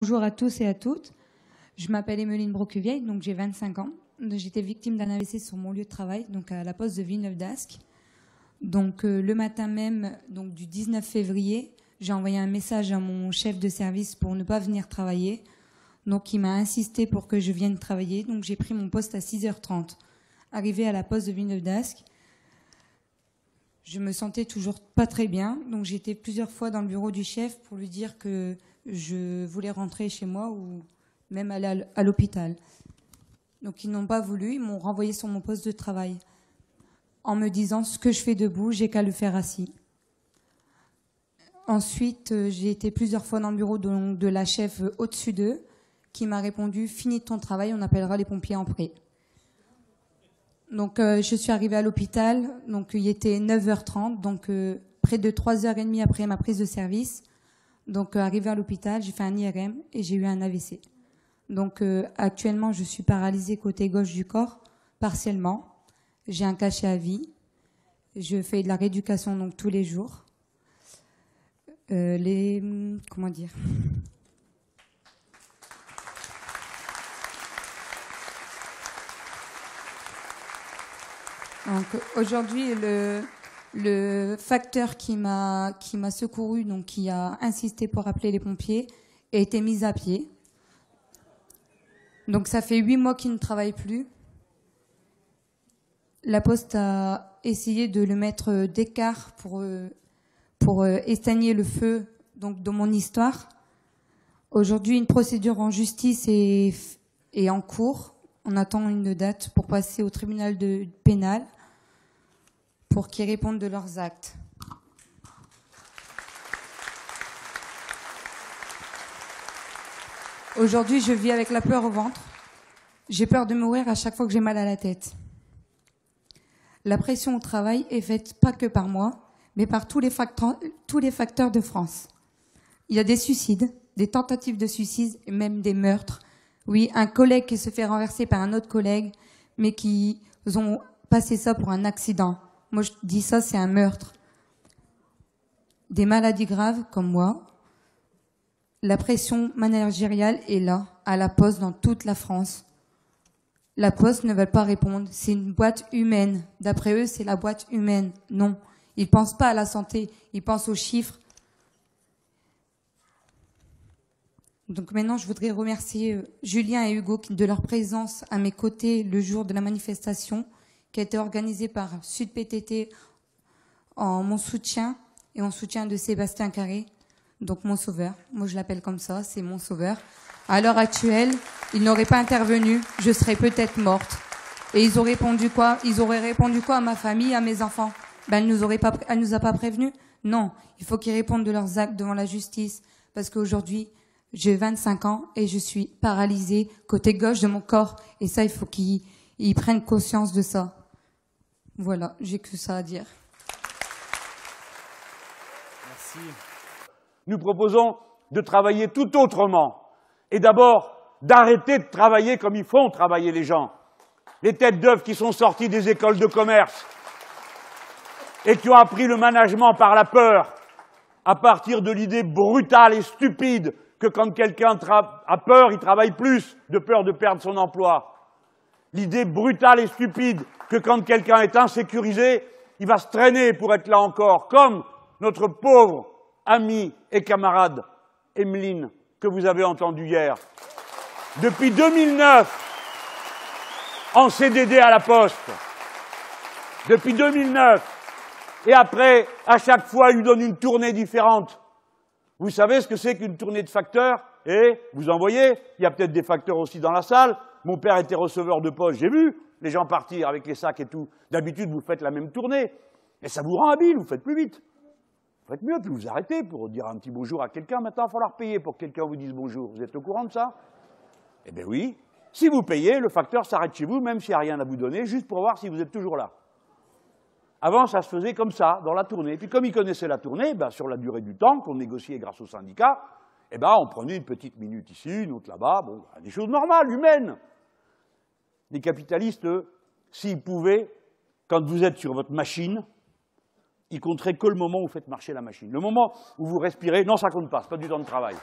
Bonjour à tous et à toutes. Je m'appelle Emeline Broquevieille, donc j'ai 25 ans. J'étais victime d'un AVC sur mon lieu de travail, donc à la poste de Villeneuve-d'Ascq. Donc le matin même, donc du 19 février, j'ai envoyé un message à mon chef de service pour ne pas venir travailler. Donc il m'a insisté pour que je vienne travailler. Donc j'ai pris mon poste à 6h30. Arrivée à la poste de Villeneuve-d'Ascq, je me sentais toujours pas très bien. Donc j'ai été plusieurs fois dans le bureau du chef pour lui dire que je voulais rentrer chez moi ou même aller à l'hôpital. Donc ils n'ont pas voulu, ils m'ont renvoyé sur mon poste de travail en me disant ce que je fais debout, j'ai qu'à le faire assis. Ensuite, j'ai été plusieurs fois dans le bureau de la chef au-dessus d'eux qui m'a répondu « Finis ton travail, on appellera les pompiers en pré ». Donc je suis arrivée à l'hôpital, donc il était 9h30, donc près de 3h30 après ma prise de service. Donc arrivée à l'hôpital, j'ai fait un IRM et j'ai eu un AVC. Donc actuellement, je suis paralysée côté gauche du corps, partiellement. J'ai un cachet à vie. Je fais de la rééducation donc tous les jours. Comment dire ? Donc aujourd'hui, le facteur qui m'a secouru, donc qui a insisté pour appeler les pompiers, a été mis à pied. Donc ça fait 8 mois qu'il ne travaille plus. La Poste a essayé de le mettre d'écart pour éteigner le feu donc de mon histoire. Aujourd'hui, une procédure en justice est en cours. On attend une date pour passer au tribunal pénal pour qu'ils répondent de leurs actes. Aujourd'hui, je vis avec la peur au ventre. J'ai peur de mourir à chaque fois que j'ai mal à la tête. La pression au travail est faite pas que par moi, mais par tous les facteurs de France. Il y a des suicides, des tentatives de suicide et même des meurtres. Oui, un collègue qui se fait renverser par un autre collègue, mais qui ont passé ça pour un accident. Moi, je dis ça, c'est un meurtre. Des maladies graves, comme moi. La pression managériale est là, à la Poste, dans toute la France. La Poste ne veut pas répondre. C'est une boîte humaine. D'après eux, c'est la boîte humaine. Non. Ils ne pensent pas à la santé. Ils pensent aux chiffres. Donc maintenant, je voudrais remercier Julien et Hugo de leur présence à mes côtés le jour de la manifestation qui a été organisée par Sud PTT en mon soutien et en soutien de Sébastien Carré, donc mon sauveur. Moi, je l'appelle comme ça, c'est mon sauveur. À l'heure actuelle, il n'aurait pas intervenu, je serais peut-être morte. Et ils auraient répondu quoi ? Ils auraient répondu quoi à ma famille, à mes enfants ? Ben, elle nous a pas prévenus. Non, il faut qu'ils répondent de leurs actes devant la justice, parce qu'aujourd'hui, j'ai 25 ans et je suis paralysée côté gauche de mon corps. Et ça, il faut qu'ils prennent conscience de ça. Voilà, j'ai que ça à dire. Merci. Nous proposons de travailler tout autrement. Et d'abord, d'arrêter de travailler comme ils font travailler les gens. Les têtes d'œuvre qui sont sorties des écoles de commerce et qui ont appris le management par la peur, à partir de l'idée brutale et stupide que quand quelqu'un a peur, il travaille plus, de peur de perdre son emploi. L'idée brutale et stupide que quand quelqu'un est insécurisé, il va se traîner pour être là encore, comme notre pauvre amie et camarade Emeline, que vous avez entendue hier. Depuis 2009, en CDD à la Poste. Depuis 2009. Et après, à chaque fois, il lui donne une tournée différente. Vous savez ce que c'est qu'une tournée de facteurs? Et vous en voyez, il y a peut-être des facteurs aussi dans la salle. Mon père était receveur de poste, j'ai vu les gens partir avec les sacs et tout. D'habitude, vous faites la même tournée. Et ça vous rend habile, vous faites plus vite. Vous faites mieux, puis vous arrêtez pour dire un petit bonjour à quelqu'un. Maintenant, il va falloir payer pour que quelqu'un vous dise bonjour. Vous êtes au courant de ça? Eh bien oui. Si vous payez, le facteur s'arrête chez vous, même s'il n'y a rien à vous donner, juste pour voir si vous êtes toujours là. Avant, ça se faisait comme ça, dans la tournée. Et puis comme ils connaissaient la tournée, ben, sur la durée du temps qu'on négociait grâce au syndicat, eh ben, on prenait une petite minute ici, une autre là-bas, bon, des choses normales, humaines. Les capitalistes, eux, s'ils pouvaient, quand vous êtes sur votre machine, ils compteraient que le moment où vous faites marcher la machine. Le moment où vous respirez, non, ça compte pas, c'est pas du temps de travail.